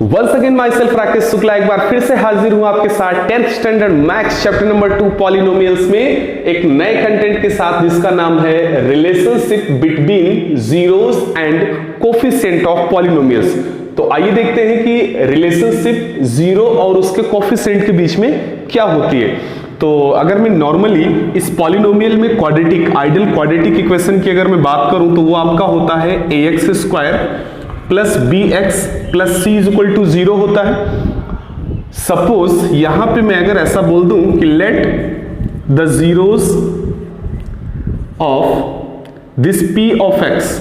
Once again myself Rakesh Shukla एक बार फिर से हाजिर हूं आपके साथ 10th standard maths chapter number 2 polynomials में एक नए कंटेंट के साथ जिसका नाम है relationship between zeros and coefficient of polynomials. तो आइए देखते हैं कि रिलेशनशिप जीरो और उसके कोफिशिएंट के बीच में क्या होती है। तो अगर मैं नॉर्मली इस पॉलिनोमियल में क्वाड्रेटिक आइडियल क्वाड्रेटिक इक्वेशन की अगर मैं बात करूं तो वो आपका होता है ax square plus b x plus c is equal to 0 होता है। सपोज यहां पे मैं अगर ऐसा बोल दूं कि let the zeros of this p of x,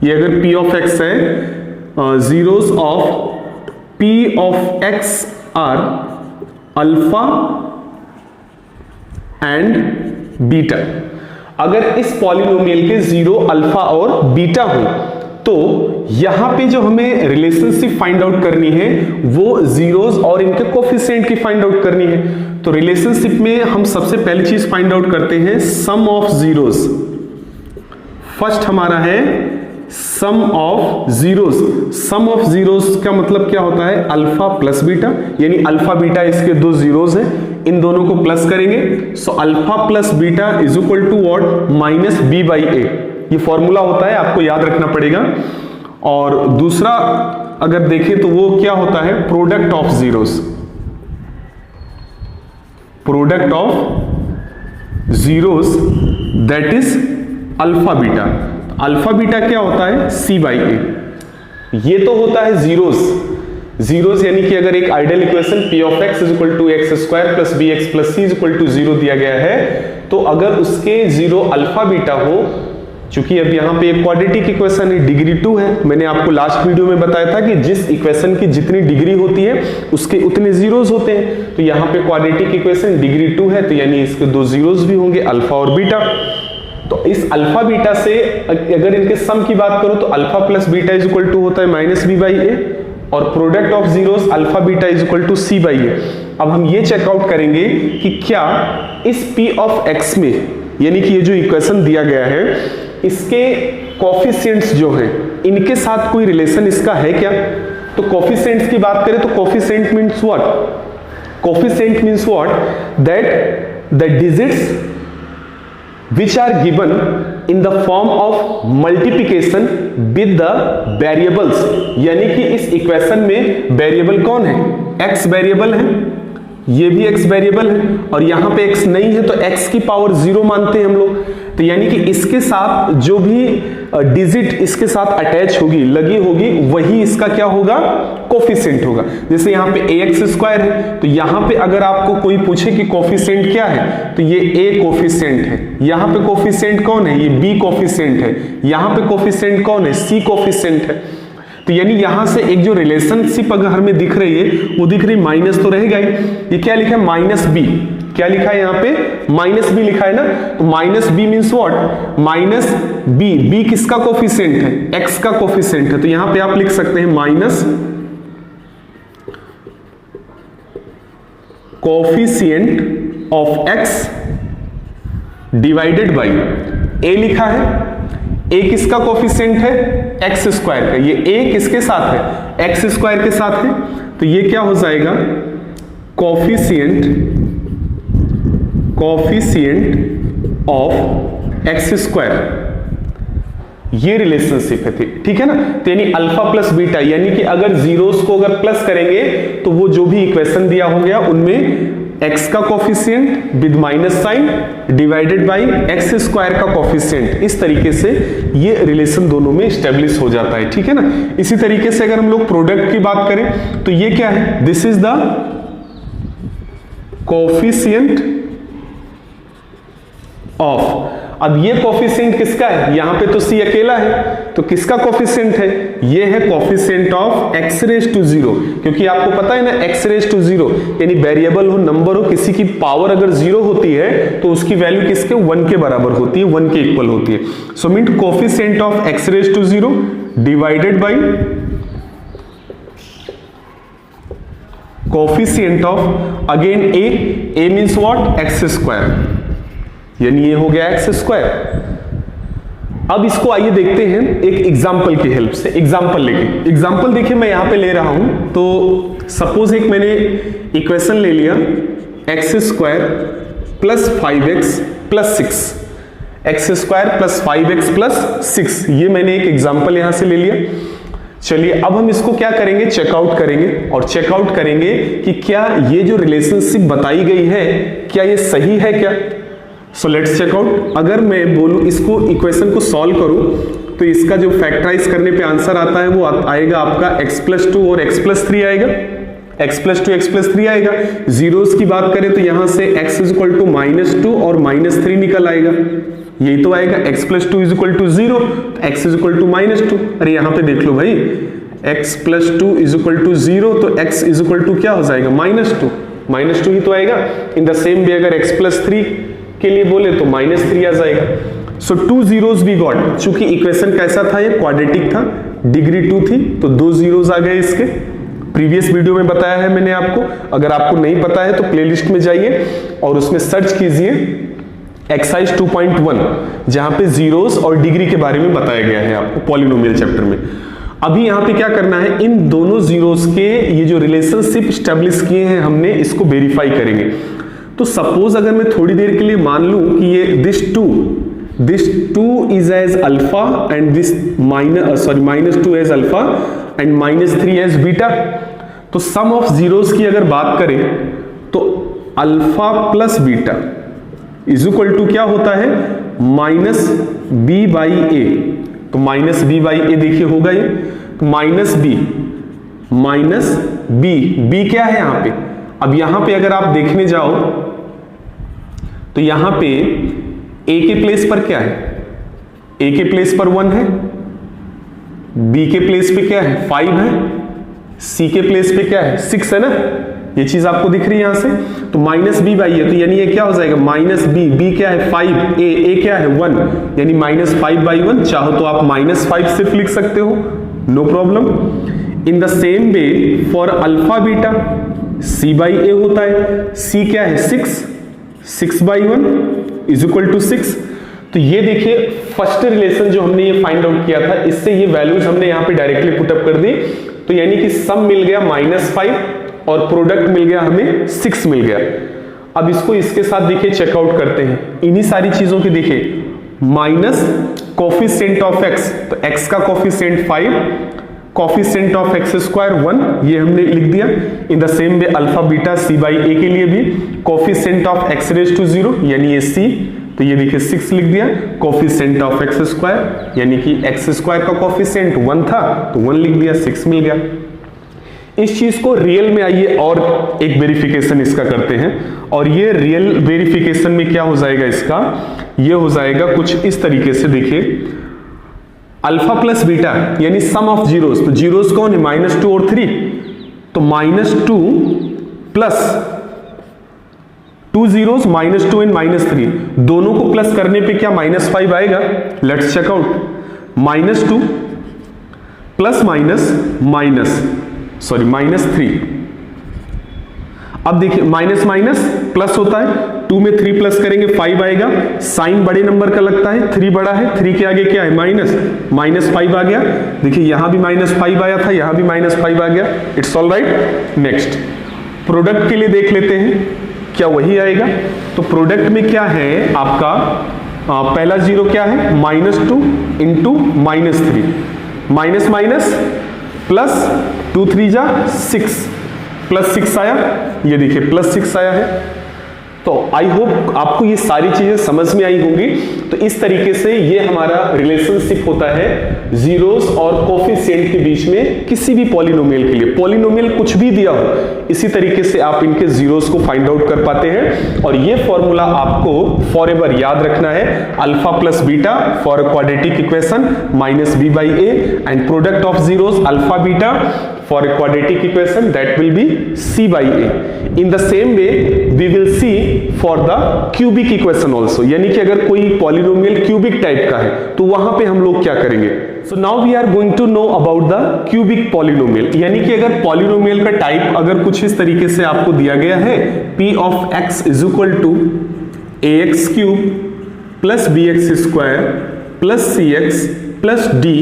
ये अगर पी ऑफ एक्स है, zeros of p of x are alpha and beta. अगर इस पॉलिनोमियल के जीरो अल्फा और बीटा हो तो यहां पे जो हमें रिलेशनशिप फाइंड आउट करनी है वो जीरोस और इनके कोफिशिएंट की फाइंड आउट करनी है। तो रिलेशनशिप में हम सबसे पहली चीज फाइंड आउट करते हैं सम ऑफ जीरोस। फर्स्ट हमारा है sum of zeros. Sum of zeros का मतलब क्या होता है? अल्फा प्लस बीटा, यानी अल्फा बीटा इसके दो जीरोस हैं, इन दोनों को प्लस करेंगे। So alpha plus beta is equal to what? Minus B by A. ये फॉर्मूला होता है, आपको याद रखना पड़ेगा। और दूसरा अगर देखें तो वो क्या होता है? Product of zeros. Product of zeros that is alpha beta. Alpha beta क्या होता है? C by A. ये तो होता है जीरोस। जीरोस यानी कि अगर एक ideal equation p of x is equal to x square plus b x plus c is equal to 0 दिया गया है, तो अगर उसके जीरो अल्फा बीटा हो, चूंकि अब यहां पे एक क्वाड्रेटिक इक्वेशन है, डिग्री 2 है। मैंने आपको लास्ट वीडियो में बताया था कि जिस इक्वेशन की जितनी डिग्री होती है उसके उतने जीरोस होते हैं। तो यहां पे क्वाड्रेटिक इक्वेशन डिग्री 2 है, तो यानी इसके दो जीरोस भी होंगे, अल्फा और बीटा। तो इस अल्फा बीटा से अगर इनके सम की बात करो तो alpha plus beta is equal to होता है माइनस बी बाई ए, और product of zeros alpha beta is equal to C by A. अब हम ये चेकआउट करेंगे कि क्या इस पी ऑफ एक्स में, यानी कि ये जो इक्वेशन दिया गया है, इसके कोफिशिएंट्स जो हैं इनके साथ कोई रिलेशन इसका है क्या? तो कोफिशिएंट्स की बात करें तो coefficient means what? Coefficient means what? That the digits which are given in the form of multiplication with the variables, यानी कि इस इक्वेशन में वेरिएबल कौन है? x वेरिएबल है, ये भी x वेरिएबल है, और यहां पे x नहीं है तो x की पावर 0 मानते हैं हम लोग। तो यानी कि इसके साथ जो भी डिजिट इसके साथ अटैच होगी, लगी होगी, वही इसका क्या होगा? कोफिशिएंट होगा। जैसे यहाँ पे ax स्क्वायर है, तो यहाँ पे अगर आपको कोई पूछे कि कोफिशिएंट क्या है, तो ये a कोफिशिएंट है। यहाँ पे कोफिशिएंट कौन है? ये b कोफिशिएंट है। यहाँ पे कोफिशिएंट कौन है? c कोफिशिएंट है। तो यानी यहां से एक जो रिलेशनशिप अगर हमें दिख रही है वो दिख रही, माइनस तो रहेगा ही। ये क्या लिखा है? Minus B. क्या लिखा है यहाँ पे? माइनस बी लिखा है ना। तो minus B means what? Minus B. B किसका कोफिशिएंट है? एक्स का कोफिशिएंट है। तो यहां पे आप लिख सकते हैं minus coefficient of X divided by A लिखा है। ए किसका कोफिशिएंट है? एक्स स्क्वायर का। ये ए किसके साथ है? एक्स स्क्वायर के साथ है। तो ये क्या हो जाएगा? Coefficient of x square. ये रिलेशनशिप है, ठीक है ना। तो यानी अल्फा प्लस बीटा, यानी कि अगर जीरोस को अगर प्लस करेंगे तो वो जो भी इक्वेशन दिया हो गया उनमें x का coefficient with minus sign divided by x square का कोफिशिएंट, इस तरीके से ये रिलेशन दोनों में स्टेब्लिश हो जाता है, ठीक है ना। इसी तरीके से अगर हम लोग प्रोडक्ट की बात करें तो ये क्या है? This is the coefficient of. अब ये कोफिशिएंट किसका है? यहां पे तो c अकेला है, तो किसका कोफिशिएंट है? ये है coefficient of x raise to 0, क्योंकि आपको पता है ना x रेज टू 0 यानी वेरिएबल हो, नंबर हो, किसी की पावर अगर 0 होती है तो उसकी वैल्यू किसके? 1 के बराबर होती है, 1 के इक्वल होती है। So mean coefficient of x raise to 0 divided by coefficient of again a means what? X square, यानी ये हो गया एक्स स्क्वायर। अब इसको आइए देखते हैं एक एग्जाम्पल की हेल्प से। एग्जाम्पल लेके, एग्जाम्पल देखिए मैं यहां पे ले रहा हूं। तो सपोज एक मैंने इक्वेशन ले लिया x square plus 5x plus 6, x square plus 5x plus 6, ये मैंने एक एग्जाम्पल यहां से ले लिया। चलिए अब हम इसको क्या करेंगे, चेकआउट करेंगे और चेकआउट करेंगे कि क्या ये जो रिलेशनशिप बताई गई है क्या ये सही है क्या। So let's check out. अगर मैं बोलूं इसको इक्वेशन को सॉल्व करूं तो इसका जो फैक्टराइज करने पे आंसर आता है वो आएगा आपका x+2 और x+3 आएगा, x+2 x+3 आएगा। जीरोस की बात करें तो यहां से x -2 और -3 निकल आएगा, यही तो आएगा। x+2 = 0, x -2। अरे यहां पे देख लो भाई, x+2 = 0 तो x क्या हो जाएगा, -2 ही तो आएगा। इन द सेम वे अगर x+3 के लिए बोले तो -3 आ जाएगा। सो 2 zeros वी गॉट। चूंकि इक्वेशन कैसा था, ये क्वाड्रेटिक था, डिग्री 2 थी तो 2 zeros आ गए इसके। प्रीवियस वीडियो में बताया है मैंने आपको, अगर आपको नहीं पता है तो प्लेलिस्ट में जाइए और उसमें सर्च कीजिए एक्सरसाइज 2.1, जहां पे जीरोस और डिग्री के बारे में बताया गया है आपको पॉलिनोमियल चैप्टर में। अभी यहां पे क्या करना है, इन दोनों जीरोस के ये जो रिलेशनशिप स्टैब्लिश किए हैं हमने, इसको वेरीफाई करेंगे। तो सपोज अगर मैं थोड़ी देर के लिए मान लूं कि ये this two is as alpha and this -2 as alpha and -3 as beta, तो सम ऑफ जीरोस की अगर बात करें तो alpha plus beta is equal to क्या होता है, -b/a। तो -b/a देखिए होगा ये, -b क्या है यहां पे। अब यहां पे अगर आप देखने जाओ तो यहां पे a के प्लेस पर क्या है, a के प्लेस पर 1 है, b के प्लेस पे क्या है 5 है, c के प्लेस पे क्या है 6 है ना, ये चीज आपको दिख रही है यहां से। तो -b/a, तो यानी ये क्या हो जाएगा -b क्या है 5, a क्या है 1, यानी -5/1। चाहो तो आप -5 सिर्फ लिख सकते हो, no problem. In the same way for alpha beta c/a होता है, c क्या है 6/1 इज इक्वल टू 6। तो ये देखिए फर्स्ट रिलेशन जो हमने ये फाइंड आउट किया था, इससे ये वैल्यूज हमने यहां पे डायरेक्टली पुटअप कर दी। तो यानी कि सम मिल गया -5 और प्रोडक्ट मिल गया हमें 6 मिल गया। अब इसको इसके साथ देखिए चेकआउट करते हैं, इन्हीं सारी चीजों की देखिए, माइनस कोफिशिएंट ऑफ x, तो x का कोफिशिएंट 5, कोफिशिएंट ऑफ x² 1, ये हमने लिख दिया। इन the same way alpha beta c/a के लिए भी कोफिशिएंट ऑफ x⁻⁴ यानी ये c, तो ये देखिए 6 लिख दिया। कोफिशिएंट ऑफ x² यानी कि x² का कोफिशिएंट 1 था तो 1 लिख दिया, 6 मिल गया। इस चीज को रियल में आइए और एक वेरिफिकेशन इसका करते हैं, और ये रियल वेरिफिकेशन में क्या हो जाएगा इसका, ये हो जाएगा कुछ इस तरीके से। देखिए अल्फा प्लस बीटा यानी सम ऑफ जीरोस, तो जीरोस कौन है -2 और 3, तो -2 प्लस 2 zeros -2 एंड -3, दोनों को प्लस करने पे क्या -5 आएगा। Let's check out, -2 plus -3। अब देखिए माइनस माइनस प्लस होता है, 2 में 3 प्लस करेंगे 5 आएगा। साइन बड़े नंबर का लगता है, 3 बड़ा है, 3 के आगे क्या है -5 आ गया। देखिए यहां भी -5 आया था, यहां भी -5 आ गया। It's all right. Next product के लिए देख लेते हैं क्या वही आएगा। तो प्रोडक्ट में क्या है आपका, पहला जीरो क्या है -2 इंटू -3, माइनस माइनस प्लस 2 3 जा 6, प्लस 6 आया, ये देखिए +6 आया है। तो आई होप आपको ये सारी चीजें समझ में आई होंगी। तो इस तरीके से ये हमारा रिलेशनशिप होता है जीरोस और कोफिशिएंट के बीच में किसी भी पॉलिनोमियल के लिए। पॉलिनोमियल कुछ भी दिया हो, इसी तरीके से आप इनके जीरोस को फाइंड आउट कर पाते हैं। और ये फॉर्मूला आपको फॉरएवर याद रखना है, alpha plus beta for a quadratic equation -b/a and product of zeros alpha beta for a quadratic equation that will be c/a. In the same way we will see for the cubic equation also, यानी कि अगर कोई polynomial cubic type का है तो वहां पे हम लोग क्या करेंगे। So now we are going to know about the cubic polynomial, यानी कि अगर पॉलिनोमियल का टाइप अगर कुछ इस तरीके से आपको दिया गया है, p of x is equal to ax cube plus bx square plus C X plus D,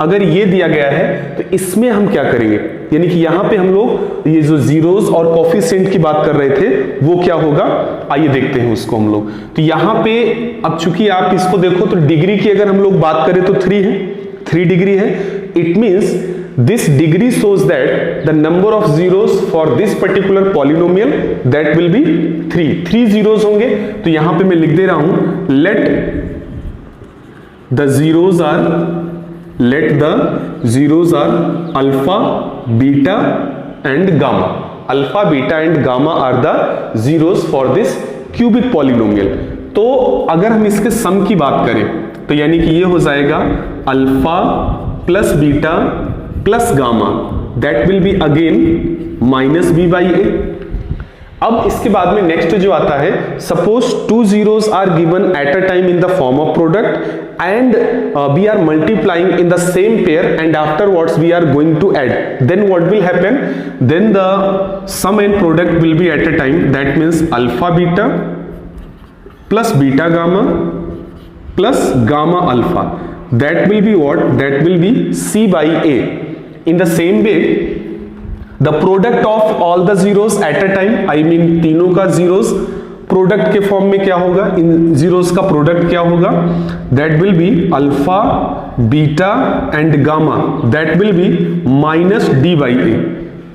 अगर ये दिया गया है तो इसमें हम क्या करेंगे, यानी कि यहां पे हम लोग ये जो जीरोस और कोफिशिएंट की बात कर रहे थे वो क्या होगा, आइए देखते हैं उसको हम लोग। तो यहां पे अब चूंकि आप इसको देखो तो डिग्री की अगर हम लोग बात करें तो 3 है, 3 डिग्री है। It means this degree shows that the number of zeros for this particular polynomial that will be 3 zeros होंगे। तो यहां पे मैं लिख दे रहा हूं let the zeros are alpha, beta and gamma. Alpha, beta and gamma are the zeros for this cubic polynomial। तो अगर हम इसके सम की बात करें तो यानी कि ये हो जाएगा alpha plus beta plus gamma, that will be again minus B by A. अब इसके बाद में नेक्स्ट जो आता है, suppose 2 zeros are given at a time in the form of product and we are multiplying in the same pair and afterwards we are going to add, then what will happen, then the sum and product will be at a time, that means alpha beta plus beta gamma plus gamma alpha, that will be what, that will be C by A। in the same way the product of all the zeros at a time, I mean तीनों का zeros product के form में क्या होगा, इन zeros का product क्या होगा, that will be alpha beta and gamma, that will be minus D by A.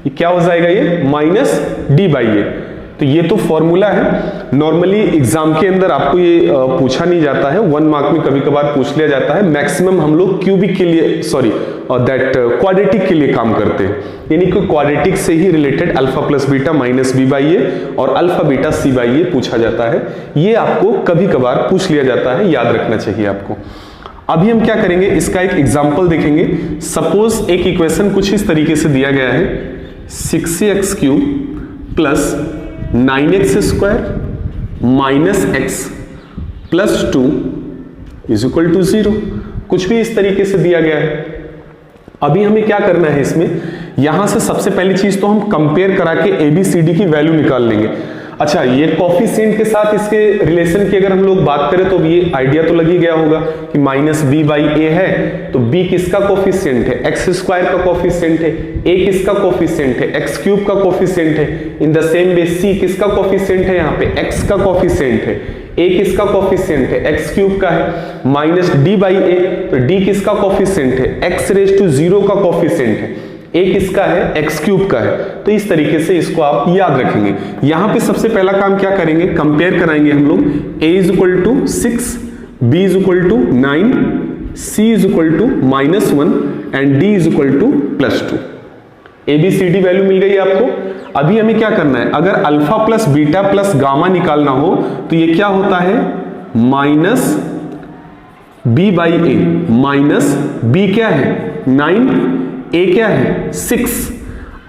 ये क्या हो जाएगा, ये माइनस डी बाई ए। तो ये तो फॉर्मूला है, नॉर्मली एग्जाम के अंदर आपको ये पूछा नहीं जाता है, 1 मार्क में कभी कभार पूछ लिया जाता है। मैक्सिमम हम लोग क्यूबिक के लिए, सॉरी दैट क्वाड्रेटिक के लिए काम करते हैं, यानी कि क्वाड्रेटिक से ही related alpha plus beta minus B by A और alpha beta C by A पूछा जाता है। ये आपको कभी कभार पूछ लिया जाता है, याद रखना चाहिए आपको। अभी हम क्या करेंगे, इसका एक एग्जाम्पल देखेंगे। सपोज एक इक्वेशन कुछ इस तरीके से दिया गया है, 6x cube plus 9x square minus x plus 2 is equal to 0, कुछ भी इस तरीके से दिया गया है। अभी हमें क्या करना है, इसमें यहां से सबसे पहली चीज तो हम कंपेयर करा के ABCD की वैल्यू निकाल लेंगे। अच्छा, ये कोफिशिएंट के साथ इसके रिलेशन की अगर हम लोग बात करें तो ये आइडिया तो लग ही गया होगा कि माइनस बी बाई ए है, तो बी किसका कोफिशिएंट है, एक्स स्क्वायर का कोफिशिएंट है, ए किसका कोफिशिएंट है, एक्स क्यूब का कोफिशिएंट है। इन द सेम वे सी किसका कोफिशिएंट है, यहाँ पे एक्स का कोफिशिएंट है, ए किसका कोफिशिएंट है, एक्स क्यूब का है, माइनस डी बाई ए, तो डी किसका कोफिशिएंट है, एक्स रेज टू 0 का कोफिशिएंट है, ए किसका है, एक्स क्यूब का है। तो इस तरीके से इसको आप याद रखेंगे। यहां पे सबसे पहला काम क्या करेंगे, कंपेयर कराएंगे हम लोग, a is equal to 6, b is equal to 9, c is equal to -1 and d is equal to +2। ABCD value मिल गई आपको। अभी हमें क्या करना है, अगर alpha plus beta plus gamma निकालना हो तो ये क्या होता है, minus B by A, minus B क्या है 9, ए क्या है 6।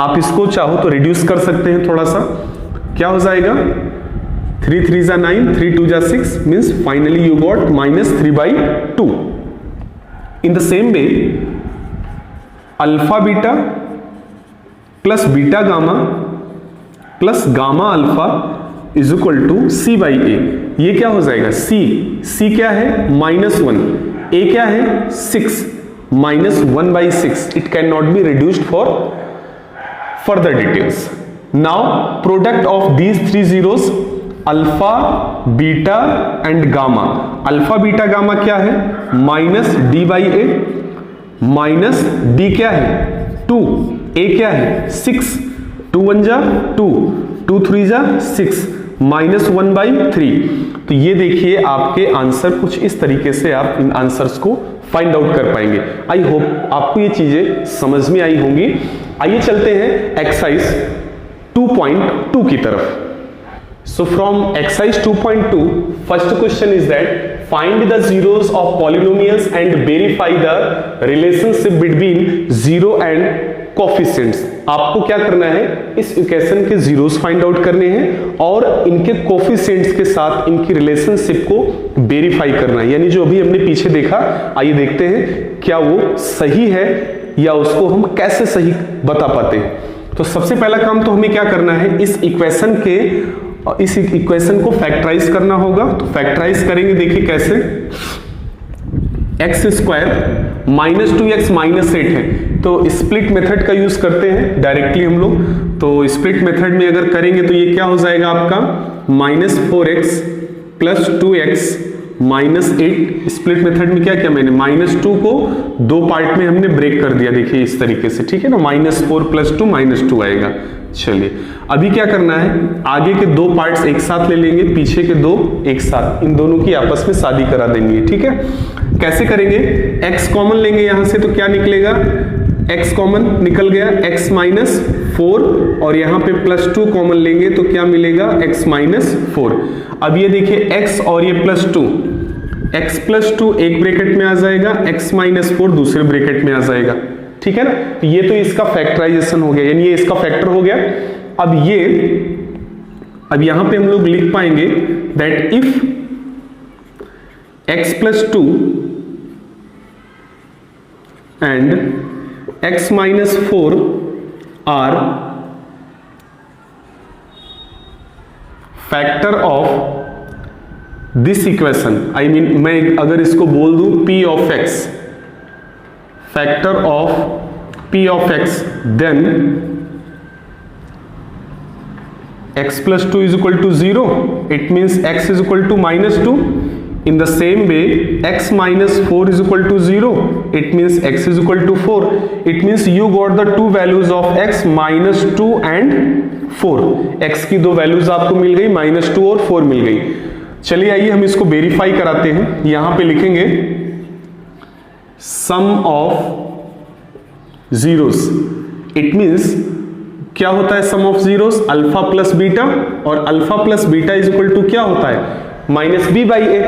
आप इसको चाहो तो रिड्यूस कर सकते हैं थोड़ा सा, क्या हो जाएगा 3 3 जा 9, 3 2 जा 6, means finally you got -3/2। In the same way alpha beta plus beta gamma plus gamma alpha is equal to C by A. ये क्या हो जाएगा, सी क्या है -1, ए क्या है 6, -1/6, it cannot be reduced for further details. Now product of these 3 zeros alpha beta and gamma, alpha beta gamma क्या है, minus D by A, minus D क्या है 2, ए क्या है 6, 2 1 जा 2, 2 3 जा 6, -1/3। तो ये देखिए आपके आंसर कुछ इस तरीके से आप इन आंसर्स को फाइंड आउट कर पाएंगे। आई होप आपको ये चीजें समझ में आई होंगी। आइए चलते हैं एक्सरसाइज 2.2 की तरफ। So from exercise 2.2 first question is that find the zeros of polynomials and verify the relationship between zero and coefficients. आपको क्या करना है, इस इक्वेशन के जीरोस फाइंड आउट करने हैं और इनके कोफिशिएंट्स के साथ इनकी रिलेशनशिप को वेरीफाई करना है, यानी जो अभी हमने पीछे देखा, आइए देखते हैं क्या वो सही है या उसको हम कैसे सही बता पाते हैं। तो सबसे पहला काम तो हमें क्या करना है, इस इक्वेशन को फैक्टराइज करना होगा। तो फैक्टराइज करेंगे, देखिए कैसे। X square minus 2x minus 8 है, तो स्प्लिट मेथड का यूज करते हैं डायरेक्टली हम लोग। तो स्प्लिट मेथड में अगर करेंगे तो ये क्या हो जाएगा आपका minus 4x plus 2x minus 8। Split method में क्या किया मैंने, माइनस 2 को दो पार्ट में हमने ब्रेक कर दिया, देखिए इस तरीके से, ठीक है ना, माइनस 4 प्लस 2 माइनस 2 आएगा। चलिए अभी क्या करना है, आगे के दो पार्ट्स एक साथ ले लेंगे, पीछे के दो एक साथ, इन दोनों की आपस में शादी करा देंगे, ठीक है। कैसे करेंगे, x कॉमन लेंगे यहां से, तो क्या निकलेगा, x कॉमन निकल गया, x माइनस 4, और यहां पे प्लस 2 कॉमन लेंगे तो क्या मिलेगा, x माइनस 4। अब ये देखिए x और ये प्लस 2, x प्लस 2 एक ब्रैकेट में आ जाएगा, x माइनस 4 दूसरे ब्रैकेट में आ जाएगा, ठीक है ना। तो ये तो इसका फैक्टराइजेशन हो गया, यानी ये इसका फैक्टर हो गया। अब यहां पे हम लोग लिख पाएंगे that if x plus 2 and x minus 4 are factor of this equation, I mean मैं अगर इसको बोल दूं p of x, factor of p of x, then x plus 2 is equal to 0, it means x is equal to minus 2. In the same way, x minus 4 is equal to 0, it means x is equal to 4. It means you got the two values of x, minus 2 and 4. x की दो values आपको मिल गई, minus 2 और 4 मिल गई। चलिए आइए हम इसको वेरीफाई कराते हैं। यहां पे लिखेंगे sum of zeros, it means क्या होता है sum of zeros, alpha plus beta, और alpha plus beta is equal to क्या होता है, माइनस बी बाई ए।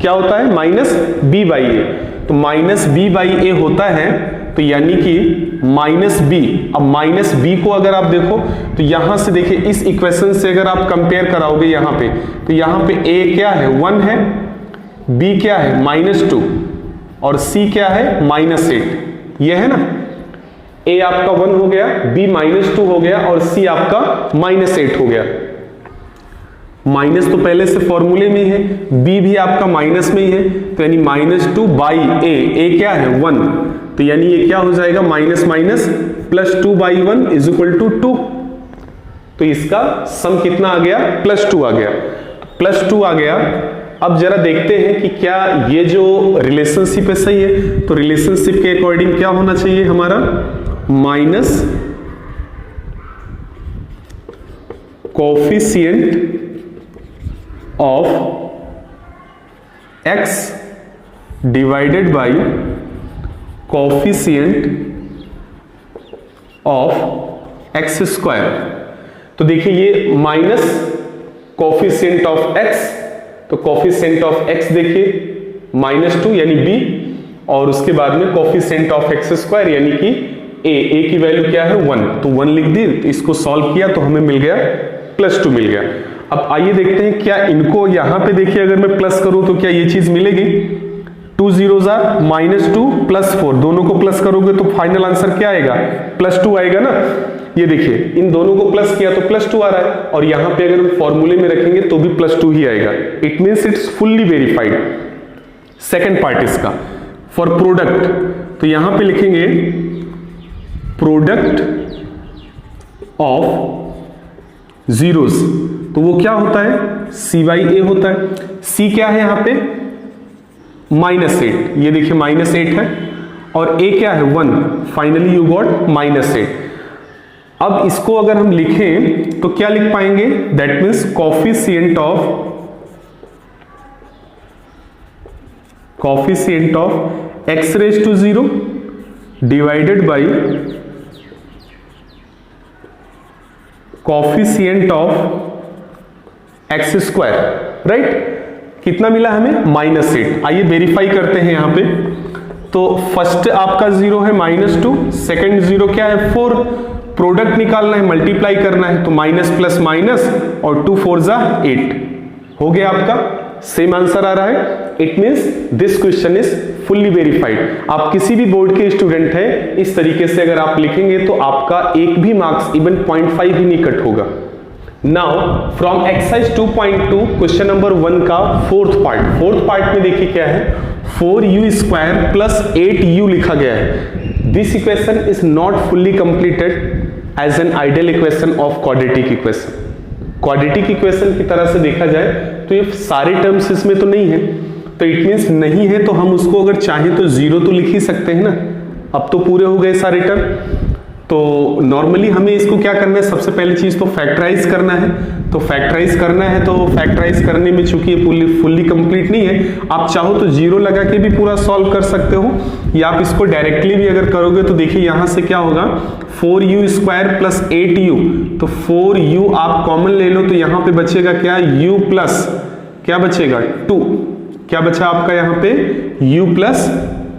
क्या होता है, माइनस बी बाई ए। तो माइनस बी बाई ए होता है, तो यानी कि माइनस बी। अब माइनस बी को अगर आप देखो तो यहां से देखिए इस इक्वेशन से अगर आप कंपेयर कराओगे यहां पे, तो यहां पे ए क्या है, 1 है, बी क्या है, माइनस 2, और सी क्या है, माइनस 8। ये है ना, ए आपका 1 हो गया, बी माइनस 2 हो गया, और सी आपका माइनस 8 हो गया। माइनस तो पहले से फॉर्मूले में है, बी भी आपका माइनस में ही है, तो यानी माइनस 2 बाई ए क्या है 1, तो यानी ये क्या हो जाएगा, minus minus plus 2 by 1 is equal to 2। तो इसका सम कितना आ गया, प्लस 2 आ गया, प्लस 2 आ गया। अब जरा देखते हैं कि क्या ये जो रिलेशनशिप है सही है। तो रिलेशनशिप के अकॉर्डिंग क्या होना चाहिए हमारा, minus coefficient of x divided by coefficient of x square. तो देखिए ये माइनस कोफिशिएंट ऑफ x, तो कोफिशिएंट ऑफ x देखिए माइनस 2 यानी b, और उसके बाद में कोफिशिएंट ऑफ x स्क्वायर यानी कि a की वैल्यू क्या है 1, तो 1 लिख दी। तो इसको सॉल्व किया तो हमें मिल गया प्लस 2 मिल गया। अब आइए देखते हैं क्या इनको यहां पे देखिए अगर मैं प्लस करूं तो क्या ये चीज मिलेगी, 2 zeros आर माइनस 2 प्लस 4, दोनों को प्लस करोगे तो फाइनल आंसर क्या आएगा, प्लस 2 आएगा ना। ये देखिए इन दोनों को प्लस किया तो प्लस 2 आ रहा है, और यहां पे अगर हम फॉर्मूले में रखेंगे तो भी प्लस 2 ही आएगा। It means it's fully verified. Second part इसका फॉर प्रोडक्ट, तो यहां पे लिखेंगे प्रोडक्ट ऑफ जीरोस, तो वो क्या होता है, सी बाई ए होता है। सी क्या है यहां पे, माइनस 8, ये देखिए माइनस 8 है, और ए क्या है 1, फाइनली यू गॉट माइनस 8। अब इसको अगर हम लिखें तो क्या लिख पाएंगे, that means coefficient of x raise to 0 divided by coefficient of x square, right. कितना मिला हमें, माइनस 8। आइए वेरीफाई करते हैं यहां पे। तो फर्स्ट आपका 0 है माइनस 2, सेकेंड 0 क्या है 4, प्रोडक्ट निकालना है, मल्टीप्लाई करना है, तो माइनस प्लस माइनस और 2 4 जा 8 हो गया आपका, सेम आंसर आ रहा है। It means this question is fully verified. आप किसी भी बोर्ड के स्टूडेंट हैं, इस तरीके से अगर आप लिखेंगे तो आपका एक भी मार्क्स इवन 0.5 भी नहीं कट होगा। Now from exercise 2.2 question number 1 का फोर्थ पार्ट में देखिए क्या है। 4u स्क्वायर प्लस 8u लिखा गया है। This equation is not fully completed as an ideal equation of quadratic equation. Quadratic equation की तरह से देखा जाए तो ये सारे टर्म्स इसमें तो नहीं है, तो इट मीन्स नहीं है, तो हम उसको अगर चाहें तो जीरो तो लिख ही सकते हैं ना। अब तो पूरे हो गए सारे टर्म। तो नॉर्मली हमें इसको क्या करना है, सबसे पहली चीज तो फैक्टराइज करना है। तो फैक्टराइज करना है, तो फैक्टराइज करने में चूंकि ये फुल्ली कंप्लीट नहीं है, आप चाहो तो जीरो लगा के भी पूरा सॉल्व कर सकते हो, या आप इसको डायरेक्टली भी अगर करोगे तो देखिए यहां से क्या होगा, 4u स्क्वायर प्लस 8u, तो 4u आप कॉमन ले लो, तो यहां पे बचेगा क्या, u प्लस क्या बचेगा 2, क्या बचा आपका यहां पे u प्लस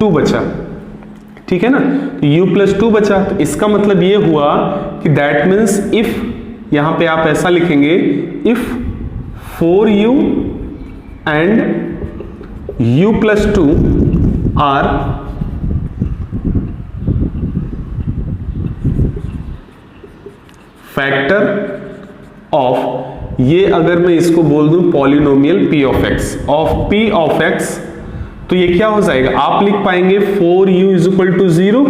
2 बचा, ठीक है ना। तो u प्लस 2 बचा, तो इसका मतलब ये हुआ कि दैट मीन्स इफ, यहां पे आप ऐसा लिखेंगे, if 4u and u plus 2 are factor of, ये अगर मैं इसको बोल दूं polynomial p of x, of p of x, तो ये क्या हो जाएगा, आप लिख पाएंगे 4u is equal to 0,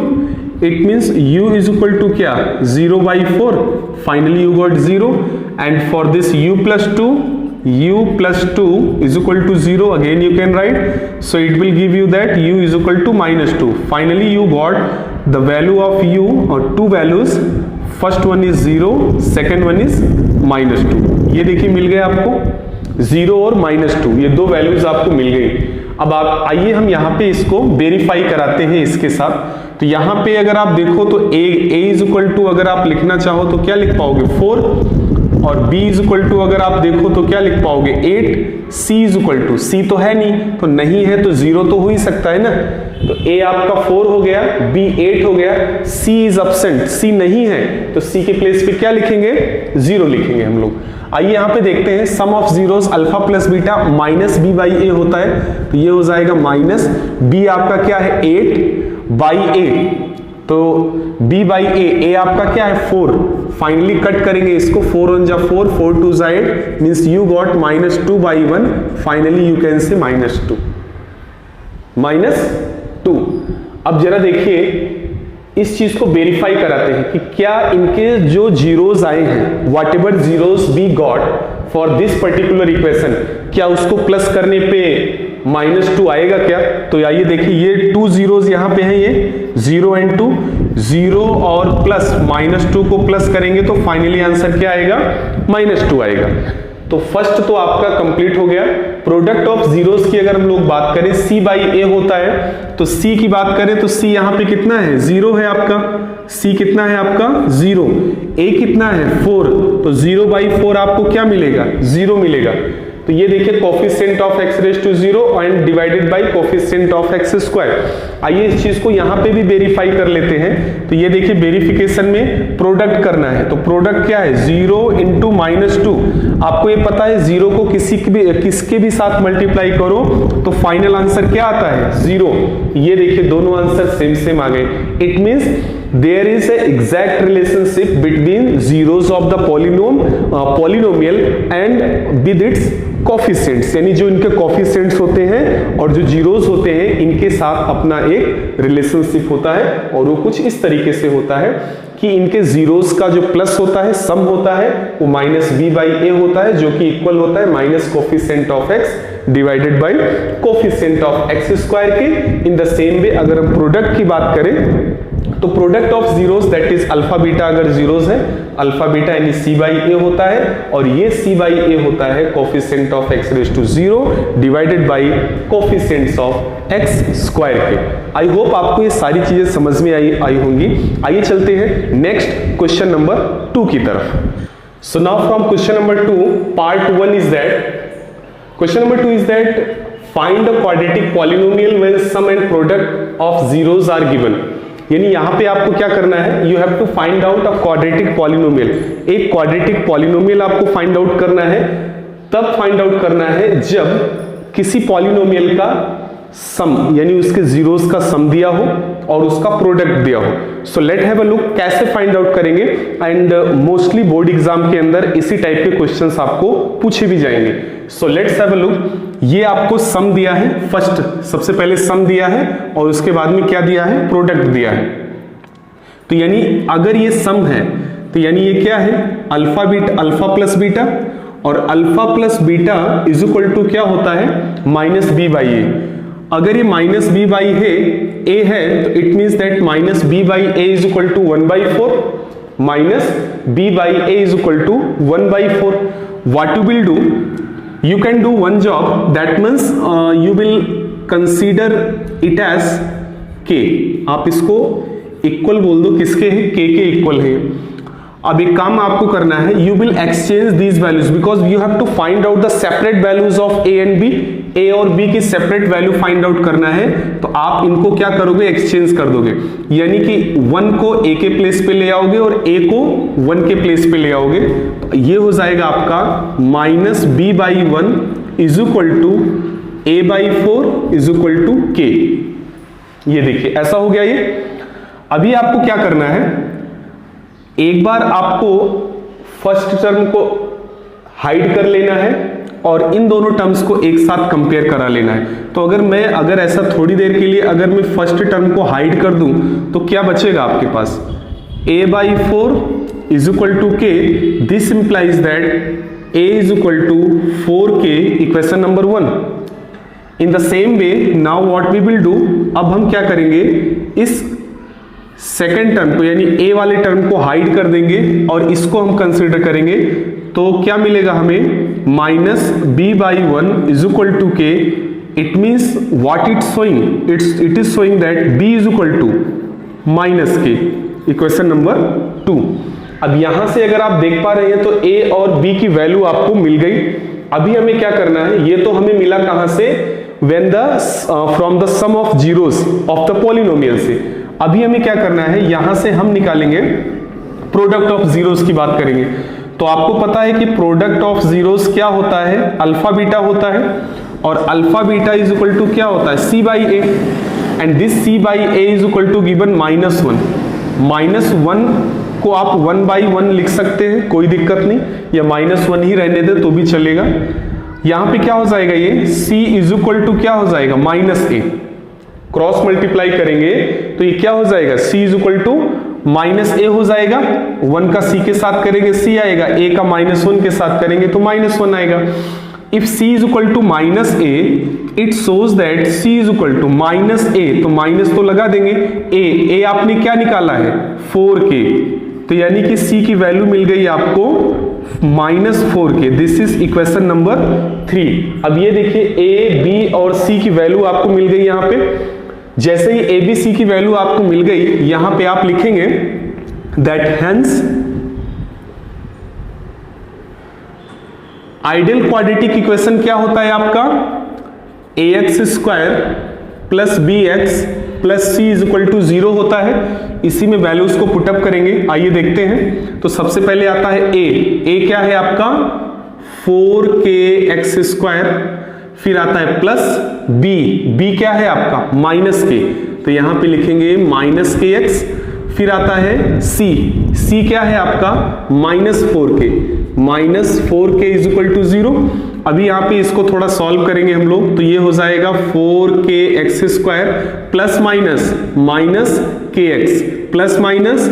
it means u is equal to क्या 0/4, finally you got 0, and for this u plus 2 is equal to 0, again you can write, so it will give you that u is equal to -2. Finally you got the value of u, or two values, first one is 0, second one is -2। ये देखिए मिल गए आपको 0 और -2, ये दो values आपको मिल गई। अब आप आइए हम यहाँ पे इसको वेरीफाई कराते हैं इसके साथ। तो यहाँ पे अगर आप देखो तो a इज इक्वल टू, अगर आप लिखना चाहो तो क्या लिख पाओगे 4, और b इज इक्वल टू अगर आप देखो तो क्या लिख पाओगे 8, c is equal to, c तो है नहीं, तो नहीं है तो 0 तो हो ही सकता है ना, तो a आपका 4 हो गया, b 8 हो गया, c इज एब्सेंट, c नहीं है, तो c के प्लेस पे क्या लिखेंगे 0 लिखेंगे हम लोग। आइए यहाँ पे देखते हैं, sum of zeros alpha plus beta minus b by a होता है, तो ये हो जाएगा माइनस b आपका क्या है 8/8, तो b बाई a आपका क्या है 4, फाइनली कट करेंगे इसको, 4 1 जा 4, 4 2 जा 8, means you got -2/1, finally you can से -2। अब जरा देखिए इस चीज को वेरीफाई कराते हैं कि क्या इनके जो जीरोस आए हैं, whatever zeros we got for this particular equation, क्या उसको प्लस करने पे -2 आएगा क्या। तो आइए देखिए, ये 2 जीरोस यहाँ पे हैं, ये 0 एंड 2, 0 और प्लस -2 को प्लस करेंगे तो फाइनली आंसर क्या आएगा -2 आएगा। तो फर्स्ट तो आपका कंप्लीट हो गया। प्रोडक्ट ऑफ जीरोस की अगर हम लोग बात करें, c बाई a होता है, तो c की बात करें तो c यहाँ पे कितना है 0 है आपका, c कितना है आपका 0, a कितना है 4, तो 0/4 आपको क्या मिलेगा 0 मिलेगा। तो ये देखिए coefficient of x raise to 0 and divided by coefficient of x square. आइए इस चीज को यहां पे भी वेरीफाई कर लेते हैं। तो ये देखिए वेरिफिकेशन में प्रोडक्ट करना है, तो प्रोडक्ट क्या है 0 इंटू -2, आपको ये पता है 0 को किसके भी साथ मल्टीप्लाई करो तो फाइनल आंसर क्या आता है 0। ये देखिए दोनों आंसर सेम आ गए। It means there is a exact relationship between zeros of the polynomial and with its coefficients, यानी जो इनके coefficients होते हैं और जो जीरोस होते हैं इनके साथ अपना एक रिलेशनशिप होता है, और वो कुछ इस तरीके से होता है कि इनके जीरोस का जो प्लस होता है, सम होता है, वो -b/a होता है, जो कि इक्वल होता है minus coefficient of x divided by coefficient of x square के। इन द सेम वे अगर हम प्रोडक्ट की बात करें तो product of zeros that is alpha beta, अगर जीरोस है अल्फा बीटा यानी c/a होता है, और ये c/a होता है coefficient of x raise to 0 divided by coefficients of x square के। आई होप आपको ये सारी चीजें समझ में आई होंगी। आइए चलते हैं नेक्स्ट क्वेश्चन नंबर 2 की तरफ। So now from question number 2 part 1 is that, question number 2 is that find a quadratic polynomial when sum and product of zeros are given. यानी यहां पे आपको क्या करना है, you have to find out a quadratic polynomial. एक quadratic polynomial आपको find out करना है, तब फाइंड आउट करना है जब किसी पॉलिनोमियल का सम यानी उसके जीरोस का सम दिया हो और उसका प्रोडक्ट दिया हो। So let have a look कैसे फाइंड आउट करेंगे, एंड मोस्टली बोर्ड एग्जाम के अंदर इसी टाइप के क्वेश्चंस आपको पूछे भी जाएंगे। So let's have a look. ये आपको सम दिया है, फर्स्ट सबसे पहले सम दिया है और उसके बाद में क्या दिया है, प्रोडक्ट दिया है। तो यानी अगर ये सम है तो यानी ये क्या है, अल्फा प्लस बीटा, और alpha plus beta is equal to क्या होता है, माइनस बी बाई ए। अगर ये माइनस बी बाई ए है तो it means that minus B by A is equal to 1/4, minus B by A is equal to 1/4। What you will do, you can do one job, that means you will consider it as k। आप इसको equal बोल दो, किसके है, k के equal है। अब एक काम आपको करना है, you will exchange these values because you have to find out the separate values of a and b। a और b की सेपरेट वैल्यू फाइंड आउट करना है, तो आप इनको क्या करोगे, एक्सचेंज कर दोगे। यानी कि 1 को a के प्लेस पे ले आओगे और a को 1 के प्लेस पे ले आओगे, तो ये हो जाएगा आपका minus B by 1 is equal to a by 4 is equal to k। ये देखिए ऐसा हो गया ये। अभी आपको क्या करना है, एक बार आपको फर्स्ट टर्म को हाइड कर लेना है और इन दोनों टर्म्स को एक साथ कंपेयर करा लेना है। तो अगर ऐसा थोड़ी देर के लिए अगर मैं फर्स्ट टर्म को हाइड कर दूं तो क्या बचेगा आपके पास, a by 4 is equal to k। This implies that a is equal to 4k, equation number 1। In the same way now what we will do, अब हम क्या करेंगे, इस सेकेंड टर्म को यानी a वाले टर्म को हाइड कर देंगे और इसको हम कंसिडर करेंगे। तो क्या मिलेगा हमें, minus B by 1 is equal to K. It means what it showing, it is showing that b is equal to minus K, equation number 2। अब यहां से अगर आप देख पा रहे हैं तो a और b की वैल्यू आपको मिल गई। अभी हमें क्या करना है, ये तो हमें मिला कहां से, when the from the sum of zeros of the polynomial से। अभी हमें क्या करना है, यहां से हम निकालेंगे प्रोडक्ट ऑफ जीरोस की बात करेंगे। तो आपको पता है कि प्रोडक्ट ऑफ जीरोस क्या होता है, अल्फा बीटा होता है, और alpha beta is equal to क्या होता है, C by A, and this C by A is equal to given -1। -1 को आप 1/1 लिख सकते हैं, कोई दिक्कत नहीं, या -1 ही रहने दे तो भी चलेगा। यहां पे क्या हो जाएगा, ये c इज इक्वल टू क्या हो जाएगा, -a। क्रॉस मल्टीप्लाई करेंगे तो ये क्या हो जाएगा, c is equal to -a हो जाएगा। 1 का c के साथ करेंगे c आएगा, a का -1 के साथ करेंगे तो -1 आएगा। If c is equal to -a, it shows that c is equal to -a, तो माइनस तो लगा देंगे, a आपने क्या निकाला है, 4k, तो यानी कि c की वैल्यू मिल गई आपको -4k। This is equation number 3। अब ये देखिए a, b और c की वैल्यू आपको मिल गई। यहां पे जैसे ही a, b, c की वैल्यू आपको मिल गई, यहां पे आप लिखेंगे that hence ideal quadratic equation क्या होता है आपका, ax² plus bx plus c is equal to 0 होता है। इसी में वैल्यूज को पुटअप करेंगे, आइए देखते हैं। तो सबसे पहले आता है a क्या है आपका 4kx², फिर आता है प्लस b क्या है आपका -k, तो यहां पे लिखेंगे -kx, फिर आता है c क्या है आपका -4k इज इक्वल टू 0। अभी यहां पे इसको थोड़ा सॉल्व करेंगे हम लोग, तो ये हो जाएगा 4kx² plus minus kx plus minus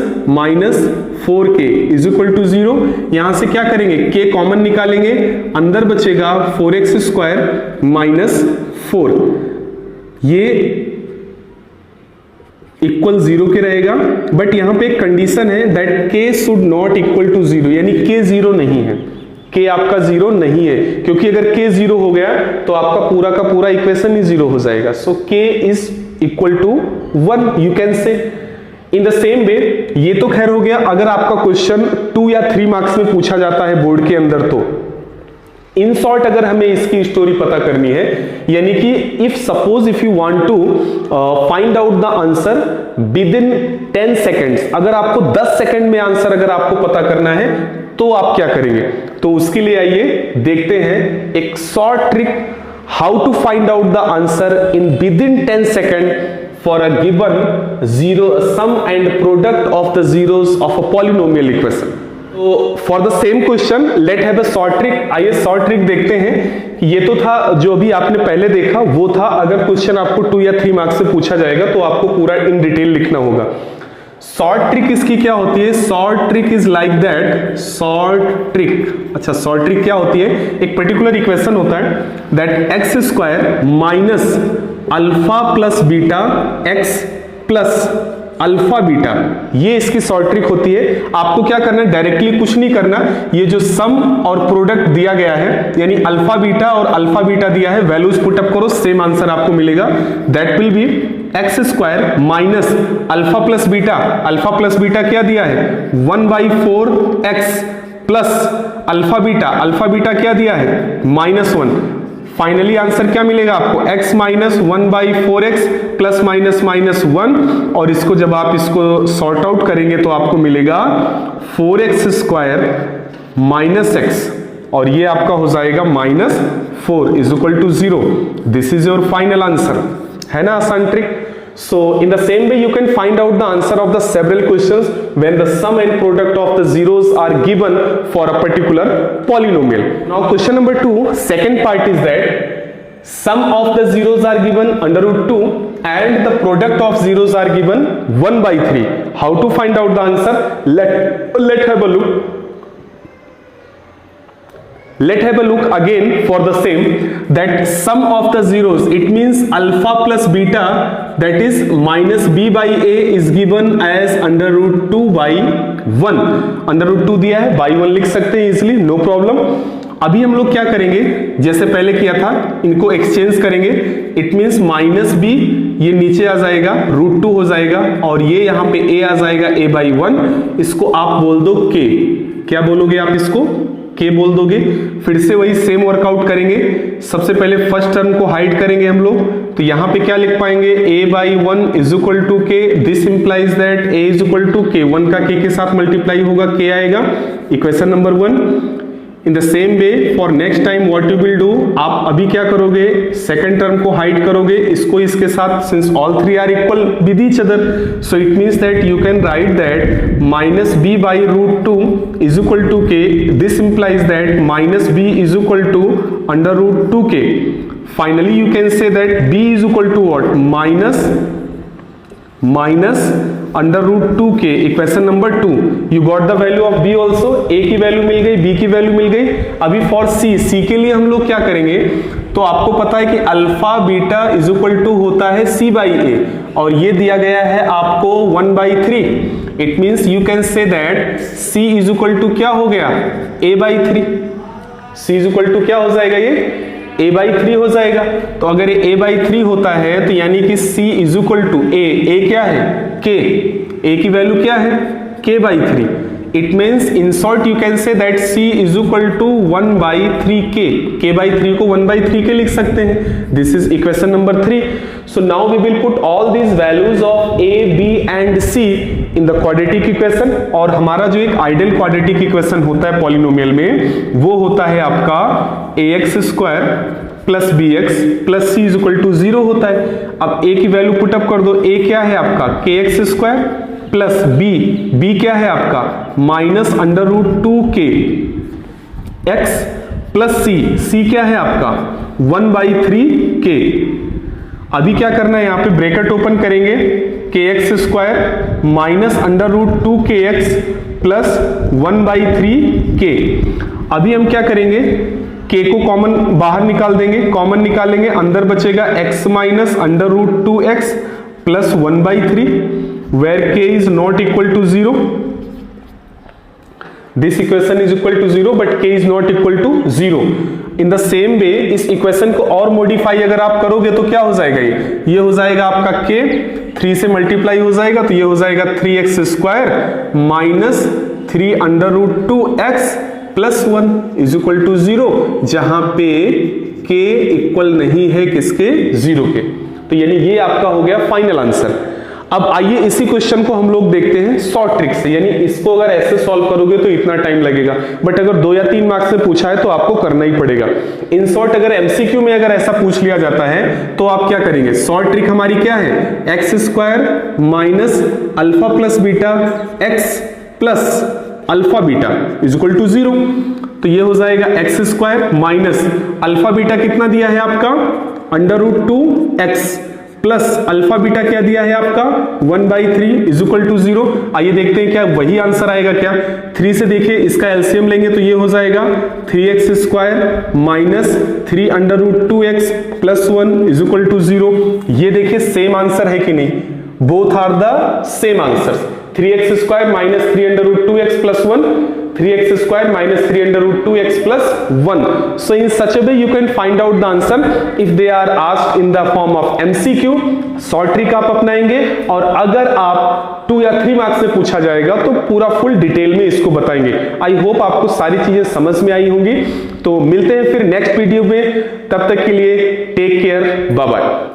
4k is equal to 0। यहां से क्या करेंगे, k कॉमन निकालेंगे, अंदर बचेगा 4x² माइनस 4, ये इक्वल 0 के रहेगा। बट यहां पे एक कंडीशन है that k should not equal to 0, यानी k 0 नहीं है, k आपका 0 नहीं है, क्योंकि अगर k 0 हो गया तो आपका पूरा का पूरा इक्वेशन ही 0 हो जाएगा। So k is equal to 1, you can say. In the same वे ये तो खैर हो गया अगर आपका क्वेश्चन 2 या 3 मार्क्स में पूछा जाता है बोर्ड के अंदर। तो इन शॉर्ट अगर हमें इसकी स्टोरी पता करनी है, यानी कि if you want to find out the answer within 10 seconds, अगर आपको 10 सेकेंड में आंसर अगर आपको पता करना है तो आप क्या करेंगे, तो उसके लिए आइए देखते हैं एक short trick, how to find out the answer in within 10 second for a given zero sum and product of the zeros of a polynomial equation. तो for the same question let have a short trick. आइए short trick देखते हैं। ये तो था जो अभी आपने पहले देखा, वो था अगर क्वेश्चन आपको 2 या 3 मार्क्स से पूछा जाएगा तो आपको पूरा इन डिटेल लिखना होगा। शॉर्ट ट्रिक इसकी क्या होती है? Short trick is like that. Short trick, अच्छा शॉर्ट ट्रिक क्या होती है? एक पर्टिकुलर इक्वेशन होता है that x square minus alpha plus beta x plus alpha beta, ये इसकी शॉर्ट ट्रिक होती है। आपको क्या करना है? डायरेक्टली कुछ नहीं करना, ये जो सम और प्रोडक्ट दिया गया है यानी अल्फा बीटा और अल्फा बीटा दिया है, वैल्यूज पुट अप करो, सेम आंसर आपको मिलेगा। That will B x square minus alpha plus beta, alpha plus beta क्या दिया है? 1/4 एक्स प्लस अल्फा बीटा क्या दिया है? -1। फाइनली आंसर क्या मिलेगा आपको? x minus 1/4x plus minus -1, और इसको जब आप इसको सॉर्ट आउट करेंगे तो आपको मिलेगा 4x स्क्वायर माइनस एक्स, और ये आपका हो जाएगा -4 is equal to 0। This is your final answer, है ना आसान trick. So in the same way you can find out the answer of the several questions when the sum and product of the zeros are given for a particular polynomial. Now question number 2, second part is that sum of the zeros are given under root 2 and the product of zeros are given 1/3. How to find out the answer? Let's have a look. Let's have a look again for the same, that sum of the zeros, it means alpha plus beta, that is minus b by a is given as under root 2 by 1. under root 2 दिया है, by 1 लिख सकते हैं easily, no problem. अभी हम लोग क्या करेंगे, जैसे पहले किया था, इनको एक्सचेंज करेंगे। इट मीन्स माइनस बी ये नीचे आ जाएगा, रूट 2 हो जाएगा, और ये यहां पे a आ जाएगा a/1। इसको आप बोल दो k। क्या बोलोगे आप इसको? के बोल दोगे। फिर से वही सेम वर्कआउट करेंगे। सबसे पहले फर्स्ट टर्म को हाइड करेंगे हम लोग, तो यहां पे क्या लिख पाएंगे? a/1 इज इक्वल टू के। This implies that a is equal to k. 1 का k के साथ मल्टीप्लाई होगा, k आएगा। Equation number 1। In the same way for next time what you will do, आप अभी क्या करोगे? सेकंड टर्म को हाइड करोगे, इसको इसके साथ, since all 3 are equal with each other, so it means that you can write that minus B by root 2 is equal to के। This implies that minus B is equal to under root 2 K. Finally you can say that b is equal to what? Minus under root 2 K. Equation number 2, you got the value of b also. a की value मिल गई, b की value मिल गई। अभी for c के लिए हम लोग क्या करेंगे? तो आपको पता है कि alpha beta is equal to होता है c/a, और ये दिया गया है आपको 1/3। It means you can say that c is equal to क्या हो गया? a/3। c is equal to क्या हो जाएगा? ये a/3 हो जाएगा। तो अगर ये a/3 होता है तो यानी कि c is equal to a क्या है? k। a की वैल्यू क्या है? k/3। It means in short you can say that c is equal to 1/3k। k/3 को 1/3k लिख सकते हैं। This is equation number 3। So now we will put all these values of a, b and c in the quadratic equation. और हमारा जो एक ideal quadratic equation होता है पॉलिनोमियल में, वो होता है आपका ax square plus bx plus c is equal to 0 होता है। अब a की वैल्यू पुटअप कर दो। a क्या है आपका? kx स्क्वायर प्लस b क्या है आपका? Minus under root 2k x plus c क्या है आपका? 1/3k। अभी क्या करना है? यहां पे ब्रैकेट ओपन करेंगे, kx square minus under root 2kx plus 1/3k। अभी हम क्या करेंगे? k को कॉमन बाहर निकाल देंगे, कॉमन निकालेंगे, अंदर बचेगा x minus under root 2x plus 1/3 where k is not equal to 0. This equation is equal to 0 but k is not equal to 0. In the same way इस इक्वेशन को और मॉडिफाई अगर आप करोगे तो क्या हो जाएगा? ये हो जाएगा आपका k 3 से मल्टीप्लाई हो जाएगा, तो ये हो जाएगा 3x square minus 3 under root 2x plus 1 is equal to 0, जहां पे k इक्वल नहीं है किसके? 0 के। तो यानी ये आपका हो गया फाइनल आंसर। अब आइए इसी क्वेश्चन को हम लोग देखते हैं शॉर्ट ट्रिक से, यानी इसको अगर ऐसे सॉल्व करोगे तो इतना टाइम लगेगा, बट अगर 2 या 3 मार्क्स से पूछा है तो आपको करना ही पड़ेगा। इन शॉर्ट अगर एमसीक्यू में अगर ऐसा पूछ लिया जाता है तो आप क्या करेंगे? शॉर्ट ट्रिक हमारी क्या है? X square minus alpha plus beta x plus alpha beta is equal to 0, तो ये हो जाएगा x square minus alpha beta कितना दिया है आपका √2x प्लस अल्फा बीटा क्या दिया है आपका 1/3 इज इक्वल टू 0। आइए देखते हैं क्या वही आंसर आएगा क्या। 3 से देखिए इसका एलसीएम लेंगे तो ये हो जाएगा 3x square minus 3√2x plus 1 is equal to 0। ये देखिए सेम आंसर है कि नहीं, both are the same answer. 3x square minus 3√2x plus 1, 3x square minus 3√2x plus 1. So in such a way you can find out the answer if they are asked in the form of MCQ. Short trick आप अपनाएंगे और अगर आप 2 या 3 marks से पूछा जाएगा तो पूरा फुल डिटेल में इसको बताएंगे। आई होप आपको सारी चीजें समझ में आई होंगी। तो मिलते हैं फिर नेक्स्ट वीडियो में, तब तक के लिए टेक केयर, बाय बाय।